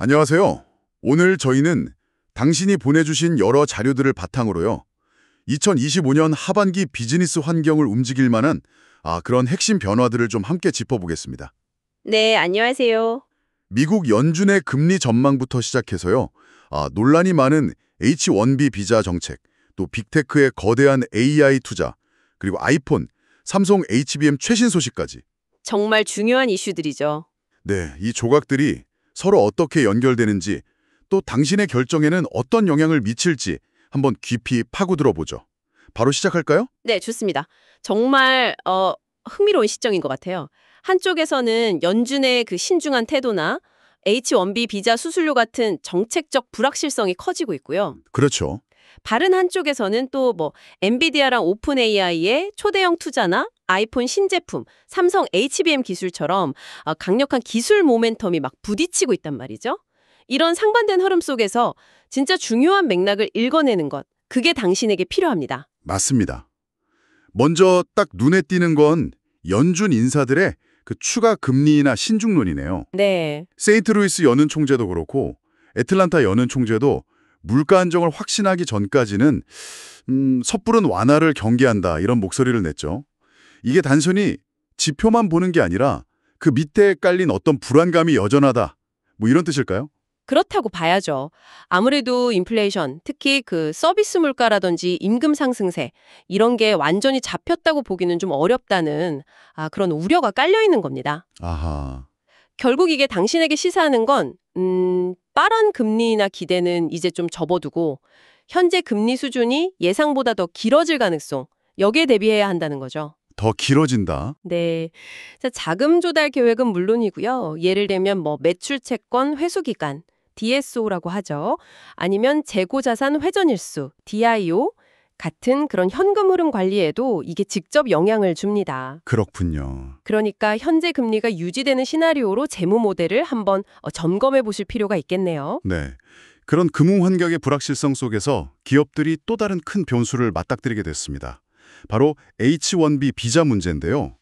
안녕하세요. 오늘 저희는 당신이 보내주신 여러 자료들을 바탕으로요. 2025년 하반기 비즈니스 환경을 움직일 만한 그런 핵심 변화들을 좀 함께 짚어보겠습니다. 네, 안녕하세요. 미국 연준의 금리 전망부터 시작해서요. 논란이 많은 H-1B 비자 정책, 또 빅테크의 거대한 AI 투자, 그리고 아이폰, 삼성 HBM 최신 소식까지. 정말 중요한 이슈들이죠. 네, 이 조각들이 서로 어떻게 연결되는지, 또 당신의 결정에는 어떤 영향을 미칠지 한번 깊이 파고들어보죠. 바로 시작할까요? 네, 좋습니다. 정말 흥미로운 시점인 것 같아요. 한쪽에서는 연준의 그 신중한 태도나 H-1B 비자 수수료 같은 정책적 불확실성이 커지고 있고요. 그렇죠. 다른 한쪽에서는 또 엔비디아랑 오픈 AI의 초대형 투자나 아이폰 신제품, 삼성 HBM 기술처럼 강력한 기술 모멘텀이 막 부딪히고 있단 말이죠. 이런 상반된 흐름 속에서 진짜 중요한 맥락을 읽어내는 것, 그게 당신에게 필요합니다. 맞습니다. 먼저 딱 눈에 띄는 건 연준 인사들의 그 추가 금리나 신중론이네요. 네. 세인트루이스 연은 총재도 그렇고 애틀란타 연은 총재도 물가 안정을 확신하기 전까지는 섣부른 완화를 경계한다 이런 목소리를 냈죠. 이게 단순히 지표만 보는 게 아니라 그 밑에 깔린 어떤 불안감이 여전하다 뭐 이런 뜻일까요? 그렇다고 봐야죠. 아무래도 인플레이션, 특히 그 서비스 물가라든지 임금 상승세, 이런 게 완전히 잡혔다고 보기는 좀 어렵다는 그런 우려가 깔려 있는 겁니다. 아하. 결국 이게 당신에게 시사하는 건 빠른 금리나 기대는 이제 좀 접어두고 현재 금리 수준이 예상보다 더 길어질 가능성, 여기에 대비해야 한다는 거죠. 더 길어진다. 네. 자, 자금 조달 계획은 물론이고요. 예를 들면 매출 채권 회수 기간, DSO라고 하죠. 아니면 재고 자산 회전일수, DIO 같은 그런 현금 흐름 관리에도 이게 직접 영향을 줍니다. 그렇군요. 그러니까 현재 금리가 유지되는 시나리오로 재무 모델을 한번 점검해 보실 필요가 있겠네요. 네. 그런 금융 환경의 불확실성 속에서 기업들이 또 다른 큰 변수를 맞닥뜨리게 됐습니다. 바로 H-1B 비자 문제인데요.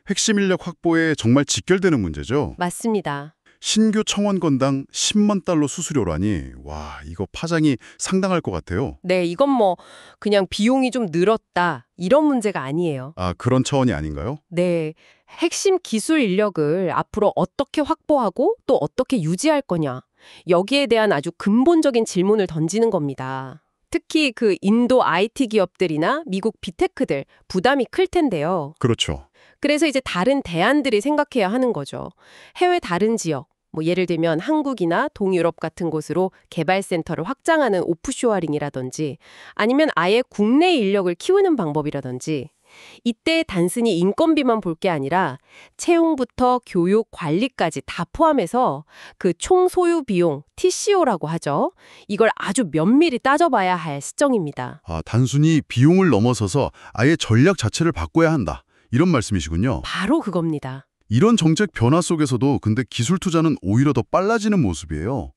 핵심 인력 확보에 정말 직결되는 문제죠. 맞습니다. 신규 청원 건당 10만 달러 수수료라니 와 이거 파장이 상당할 것 같아요. 네, 이건 그냥 비용이 좀 늘었다 이런 문제가 아니에요. 그런 차원이 아닌가요? 네, 핵심 기술 인력을 앞으로 어떻게 확보하고 또 어떻게 유지할 거냐. 여기에 대한 아주 근본적인 질문을 던지는 겁니다. 특히 그 인도 IT 기업들이나 미국 빅테크들 부담이 클 텐데요. 그렇죠. 그래서 이제 다른 대안들이 생각해야 하는 거죠. 해외 다른 지역, 예를 들면 한국이나 동유럽 같은 곳으로 개발센터를 확장하는 오프쇼어링이라든지 아니면 아예 국내 인력을 키우는 방법이라든지 이때 단순히 인건비만 볼 게 아니라 채용부터 교육, 관리까지 다 포함해서 그 총 소요 비용, TCO라고 하죠. 이걸 아주 면밀히 따져봐야 할 시점입니다. 단순히 비용을 넘어서서 아예 전략 자체를 바꿔야 한다. 이런 말씀이시군요. 바로 그겁니다. 이런 정책 변화 속에서도 근데 기술 투자는 오히려 더 빨라지는 모습이에요.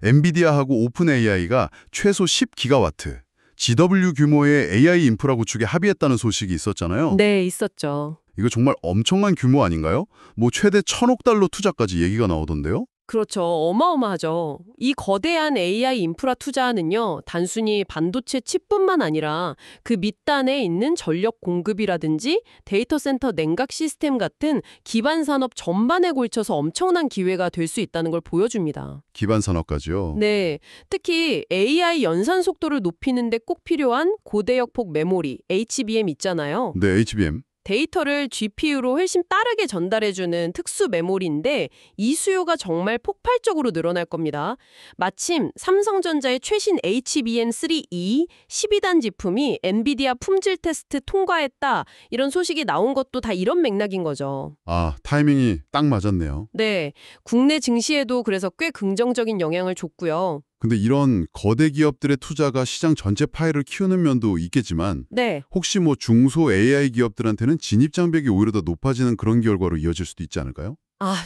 엔비디아하고 오픈 AI가 최소 10기가와트, GW 규모의 AI 인프라 구축에 합의했다는 소식이 있었잖아요. 네, 있었죠. 이거 정말 엄청난 규모 아닌가요? 최대 1,000억 달러 투자까지 얘기가 나오던데요? 그렇죠. 어마어마하죠. 이 거대한 AI 인프라 투자는요, 단순히 반도체 칩뿐만 아니라 그 밑단에 있는 전력 공급이라든지 데이터 센터 냉각 시스템 같은 기반 산업 전반에 걸쳐서 엄청난 기회가 될 수 있다는 걸 보여줍니다. 기반 산업까지요? 네. 특히 AI 연산 속도를 높이는 데 꼭 필요한 고대역폭 메모리, HBM 있잖아요. 네, HBM. 데이터를 GPU로 훨씬 빠르게 전달해주는 특수 메모리인데 이 수요가 정말 폭발적으로 늘어날 겁니다. 마침 삼성전자의 최신 HBM3E 12단 제품이 엔비디아 품질 테스트 통과했다. 이런 소식이 나온 것도 다 이런 맥락인 거죠. 타이밍이 딱 맞았네요. 네, 국내 증시에도 그래서 꽤 긍정적인 영향을 줬고요. 근데 이런 거대 기업들의 투자가 시장 전체 파이를 키우는 면도 있겠지만 네. 혹시 중소 AI 기업들한테는 진입 장벽이 오히려 더 높아지는 그런 결과로 이어질 수도 있지 않을까요?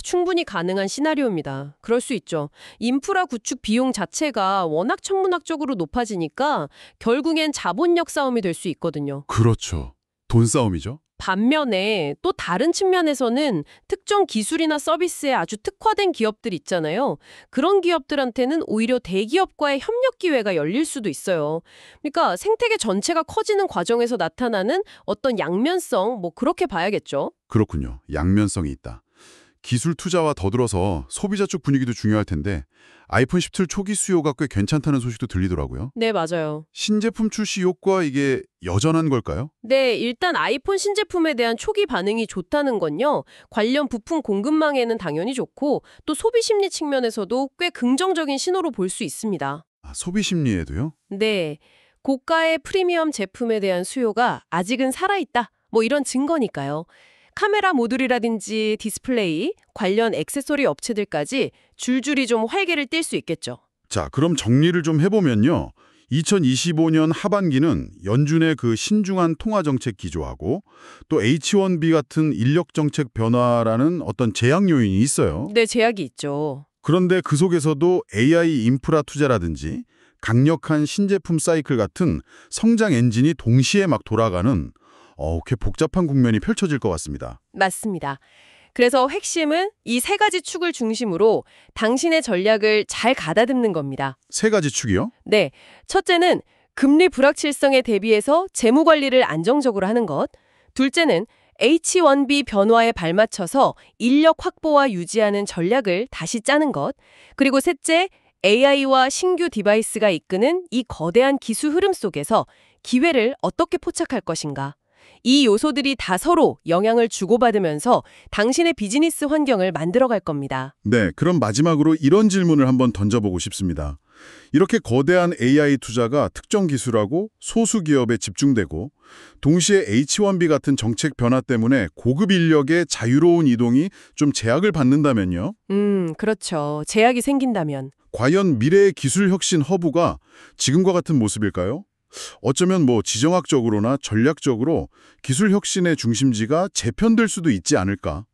충분히 가능한 시나리오입니다. 그럴 수 있죠. 인프라 구축 비용 자체가 워낙 천문학적으로 높아지니까 결국엔 자본력 싸움이 될 수 있거든요. 그렇죠. 돈 싸움이죠. 반면에 또 다른 측면에서는 특정 기술이나 서비스에 아주 특화된 기업들 있잖아요. 그런 기업들한테는 오히려 대기업과의 협력 기회가 열릴 수도 있어요. 그러니까 생태계 전체가 커지는 과정에서 나타나는 어떤 양면성, 뭐 그렇게 봐야겠죠. 그렇군요. 양면성이 있다. 기술 투자와 더불어서 소비자 쪽 분위기도 중요할 텐데 아이폰 17 초기 수요가 꽤 괜찮다는 소식도 들리더라고요. 네, 맞아요. 신제품 출시 효과 이게 여전한 걸까요? 네, 일단 아이폰 신제품에 대한 초기 반응이 좋다는 건요. 관련 부품 공급망에는 당연히 좋고 또 소비 심리 측면에서도 꽤 긍정적인 신호로 볼 수 있습니다. 아, 소비 심리에도요? 네, 고가의 프리미엄 제품에 대한 수요가 아직은 살아있다. 뭐 이런 증거니까요. 카메라 모듈이라든지 디스플레이, 관련 액세서리 업체들까지 줄줄이 좀 활개를 띨 수 있겠죠. 자, 그럼 정리를 좀 해보면요. 2025년 하반기는 연준의 그 신중한 통화 정책 기조하고 또 H1B 같은 인력 정책 변화라는 어떤 제약 요인이 있어요. 네, 제약이 있죠. 그런데 그 속에서도 AI 인프라 투자라든지 강력한 신제품 사이클 같은 성장 엔진이 동시에 막 돌아가는 꽤 복잡한 국면이 펼쳐질 것 같습니다. 맞습니다. 그래서 핵심은 이 세 가지 축을 중심으로 당신의 전략을 잘 가다듬는 겁니다. 세 가지 축이요? 네, 첫째는 금리 불확실성에 대비해서 재무 관리를 안정적으로 하는 것. 둘째는 H1B 변화에 발맞춰서 인력 확보와 유지하는 전략을 다시 짜는 것. 그리고 셋째, AI와 신규 디바이스가 이끄는 이 거대한 기술 흐름 속에서 기회를 어떻게 포착할 것인가. 이 요소들이 다 서로 영향을 주고받으면서 당신의 비즈니스 환경을 만들어갈 겁니다. 네, 그럼 마지막으로 이런 질문을 한번 던져보고 싶습니다. 이렇게 거대한 AI 투자가 특정 기술하고 소수 기업에 집중되고 동시에 H1B 같은 정책 변화 때문에 고급 인력의 자유로운 이동이 좀 제약을 받는다면요? 그렇죠. 제약이 생긴다면. 과연 미래의 기술 혁신 허브가 지금과 같은 모습일까요? 어쩌면 지정학적으로나 전략적으로 기술 혁신의 중심지가 재편될 수도 있지 않을까?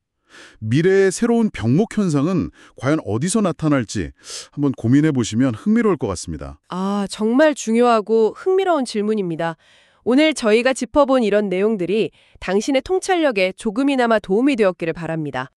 미래의 새로운 병목 현상은 과연 어디서 나타날지 한번 고민해 보시면 흥미로울 것 같습니다. 아, 정말 중요하고 흥미로운 질문입니다. 오늘 저희가 짚어본 이런 내용들이 당신의 통찰력에 조금이나마 도움이 되었기를 바랍니다.